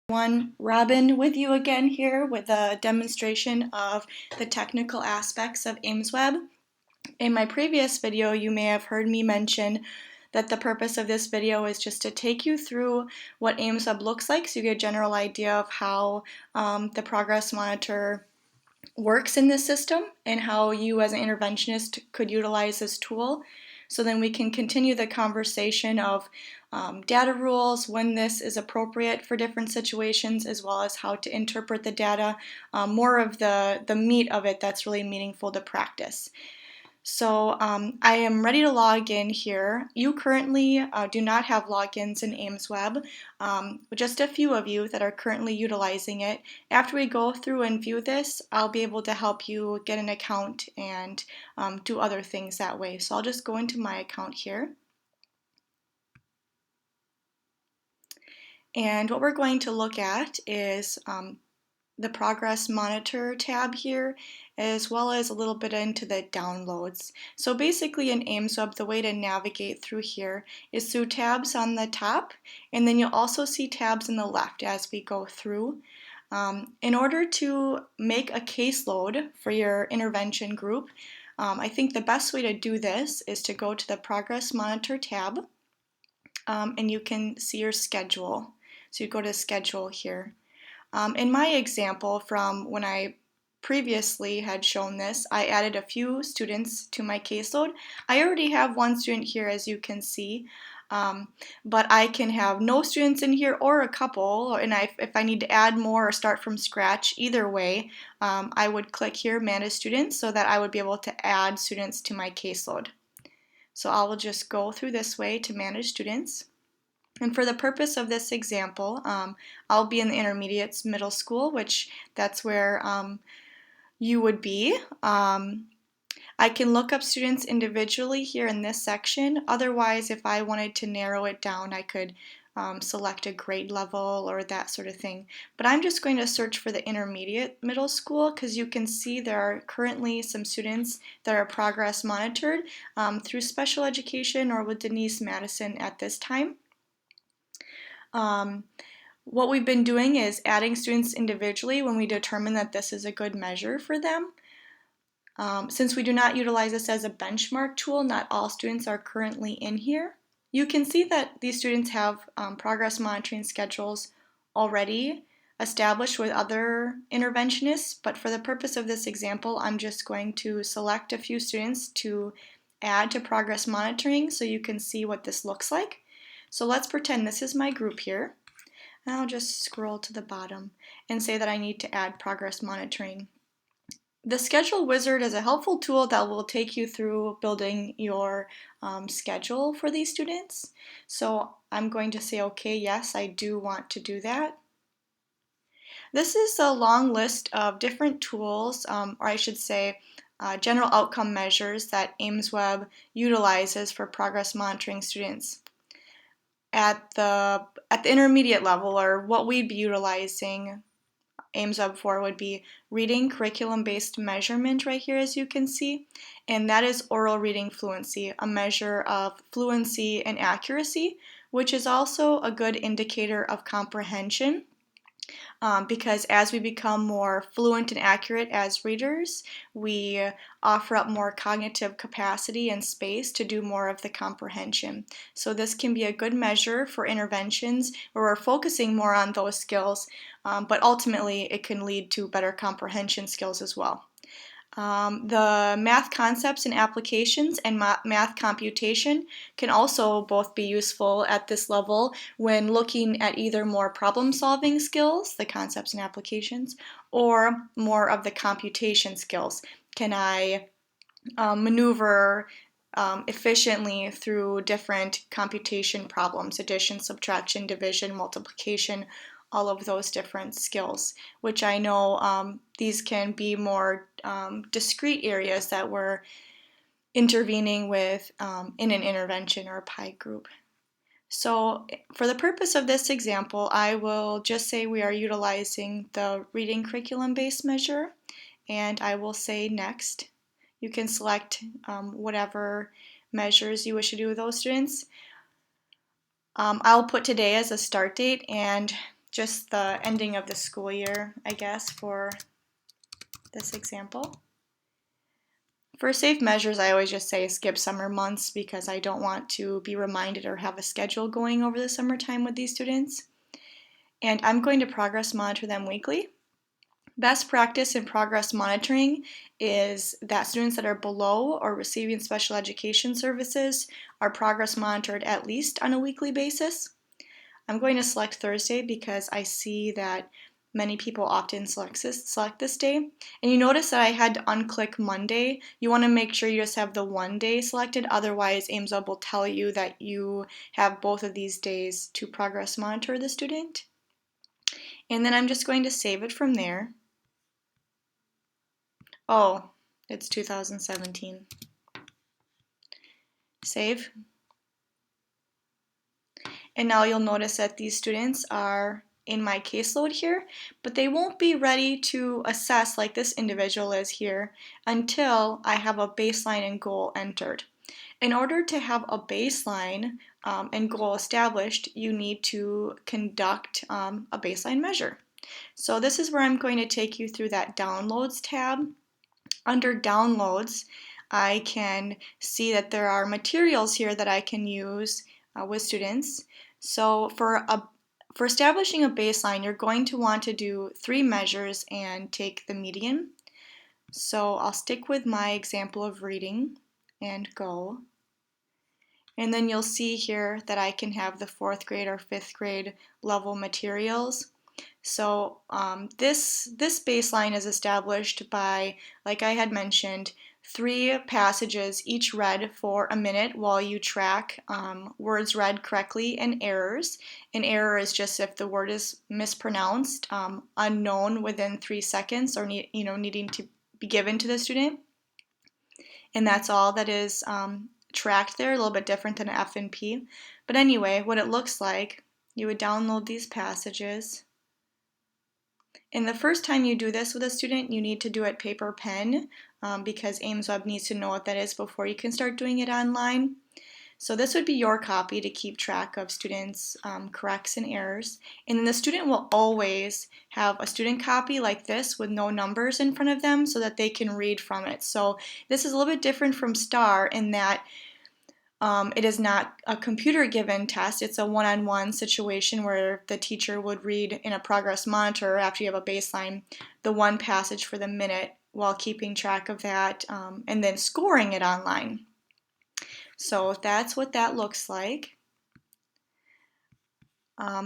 Robin with you again here with a demonstration of the technical aspects of AIMSweb. In my previous video, you may have heard me mention that the purpose of this video is just to take you through what AIMSweb looks like so you get a general idea of how the progress monitor works in this system and how you as an interventionist could utilize this tool. So then we can continue the conversation of data rules, when this is appropriate for different situations, as well as how to interpret the data, more of the meat of it that's really meaningful to practice. So I am ready to log in here. You currently do not have logins in AIMSweb, just a few of you that are currently utilizing it. After we go through and view this, I'll be able to help you get an account and do other things that way. So I'll just go into my account here. And what we're going to look at is the Progress Monitor tab here, as well as a little bit into the downloads. So basically in AIMSweb, the way to navigate through here is through tabs on the top, and then you'll also see tabs on the left as we go through. In order to make a caseload for your intervention group, I think the best way to do this is to go to the Progress Monitor tab, and you can see your schedule. So you go to Schedule here. In my example from when I previously had shown this, I added a few students to my caseload. I already have one student here, as you can see, but I can have no students in here or a couple, and if I need to add more or start from scratch, either way, I would click here, Manage Students, so that I would be able to add students to my caseload. So I will just go through this way to manage students. And for the purpose of this example, I'll be in the intermediates middle school, which that's where you would be. I can look up students individually here in this section. Otherwise, if I wanted to narrow it down, I could select a grade level or that sort of thing. But I'm just going to search for the intermediate middle school because you can see there are currently some students that are progress monitored through special education or with Denise Madison at this time. What we've been doing is adding students individually when we determine that this is a good measure for them. Since we do not utilize this as a benchmark tool, not all students are currently in here. You can see that these students have progress monitoring schedules already established with other interventionists, but for the purpose of this example, I'm just going to select a few students to add to progress monitoring so you can see what this looks like. So let's pretend this is my group here. And I'll just scroll to the bottom and say that I need to add progress monitoring. The schedule wizard is a helpful tool that will take you through building your schedule for these students. So I'm going to say, okay, yes, I do want to do that. This is a long list of different tools, or I should say, general outcome measures that AIMSweb utilizes for progress monitoring students. At the intermediate level, or what we'd be utilizing AIMSweb for, would be reading curriculum-based measurement right here, as you can see, and that is oral reading fluency, a measure of fluency and accuracy, which is also a good indicator of comprehension. Because as we become more fluent and accurate as readers, we offer up more cognitive capacity and space to do more of the comprehension. So this can be a good measure for interventions where we're focusing more on those skills, but ultimately it can lead to better comprehension skills as well. The math concepts and applications and math computation can also both be useful at this level when looking at either more problem-solving skills, the concepts and applications, or more of the computation skills. Can I maneuver efficiently through different computation problems, addition, subtraction, division, multiplication, all of those different skills, which I know these can be more discrete areas that we're intervening with in an intervention or a PI group. So for the purpose of this example, I will just say we are utilizing the reading curriculum-based measure, and I will say next. You can select whatever measures you wish to do with those students. I'll put today as a start date, and just the ending of the school year, I guess, for this example. For safe measures, I always just say skip summer months because I don't want to be reminded or have a schedule going over the summertime with these students. And I'm going to progress monitor them weekly. Best practice in progress monitoring is that students that are below or receiving special education services are progress monitored at least on a weekly basis. I'm going to select Thursday because I see that many people often select this day. And you notice that I had to unclick Monday. You want to make sure you just have the one day selected, otherwise AIMSweb will tell you that you have both of these days to progress monitor the student. And then I'm just going to save it from there. Oh, it's 2017. Save. And now you'll notice that these students are in my caseload here, but they won't be ready to assess like this individual is here until I have a baseline and goal entered. In order to have a baseline and goal established, you need to conduct a baseline measure. So this is where I'm going to take you through that Downloads tab. Under Downloads, I can see that there are materials here that I can use with students. So for establishing a baseline, you're going to want to do 3 measures and take the median. So I'll stick with my example of reading and go. And then you'll see here that I can have the 4th grade or 5th grade level materials. So this baseline is established by, like I had mentioned, 3 passages, each read for a minute while you track words read correctly and errors. An error is just if the word is mispronounced, unknown within 3 seconds, or needing to be given to the student. And that's all that is tracked there, a little bit different than F&P. But anyway, what it looks like, you would download these passages. And the first time you do this with a student, you need to do it paper pen because AIMSweb needs to know what that is before you can start doing it online. So this would be your copy to keep track of students' corrects and errors. And then the student will always have a student copy like this with no numbers in front of them so that they can read from it. So this is a little bit different from STAR in that it is not a computer-given test. It's a one-on-one situation where the teacher would read in a progress monitor after you have a baseline the one passage for the minute while keeping track of that and then scoring it online. So that's what that looks like.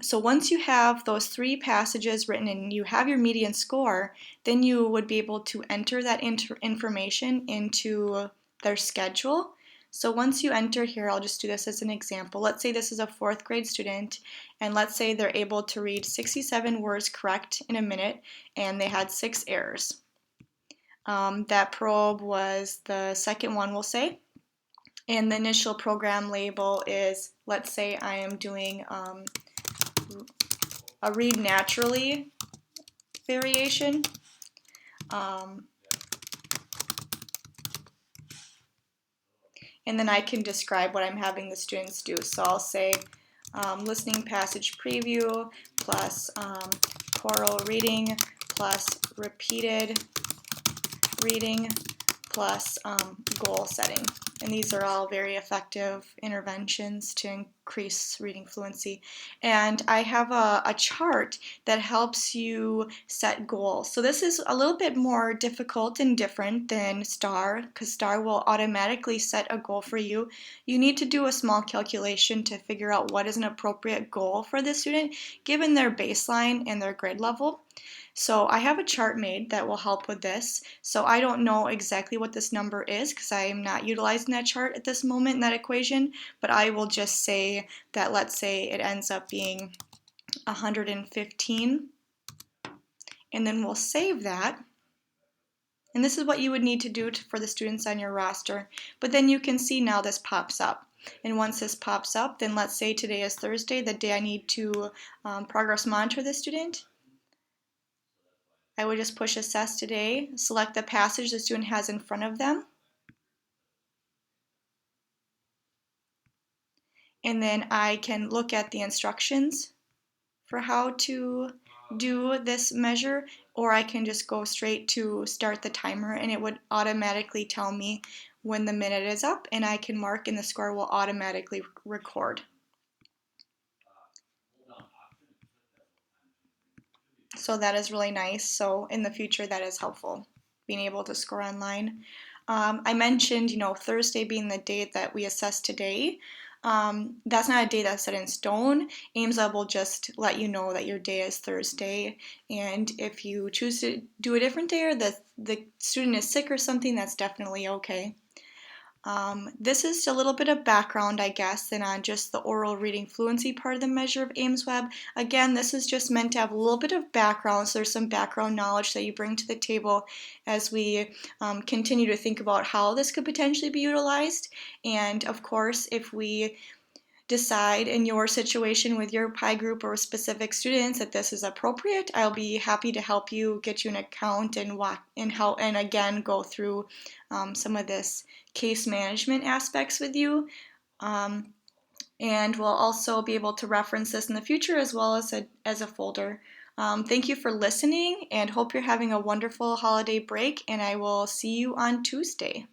So once you have those 3 passages written and you have your median score, then you would be able to enter that information into their schedule. So once you enter here, I'll just do this as an example. Let's say this is a 4th grade student, and let's say they're able to read 67 words correct in a minute, and they had 6 errors. That probe was the second one, we'll say. And the initial program label is, let's say I am doing a read naturally variation. And then I can describe what I'm having the students do. So I'll say listening passage preview plus choral reading plus repeated reading plus goal setting. And these are all very effective interventions to increase reading fluency. And I have a chart that helps you set goals. So this is a little bit more difficult and different than STAR, because STAR will automatically set a goal for you. You need to do a small calculation to figure out what is an appropriate goal for the student given their baseline and their grade level. So I have a chart made that will help with this. So I don't know exactly what this number is because I am not utilizing that chart at this moment in that equation, but I will just say that let's say it ends up being 115, and then we'll save that. And this is what you would need to do for the students on your roster. But then you can see now this pops up. And once this pops up, then let's say today is Thursday, the day I need to progress monitor the student. I would just push Assess Today, select the passage the student has in front of them, and then I can look at the instructions for how to do this measure, or I can just go straight to start the timer and it would automatically tell me when the minute is up, and I can mark and the score will automatically record. So that is really nice. So in the future, that is helpful, being able to score online. I mentioned, Thursday being the date that we assess today. That's not a day that's set in stone. AIMSweb will just let you know that your day is Thursday, and if you choose to do a different day or the student is sick or something, that's definitely okay. This is a little bit of background, I guess, and on just the oral reading fluency part of the measure of AIMSweb. Again, this is just meant to have a little bit of background, so there's some background knowledge that you bring to the table as we continue to think about how this could potentially be utilized. And of course, if we decide in your situation with your PI group or specific students that this is appropriate, I'll be happy to help you, get you an account, and again go through some of this case management aspects with you. And we'll also be able to reference this in the future as well as a folder. Thank you for listening, and hope you're having a wonderful holiday break, and I will see you on Tuesday.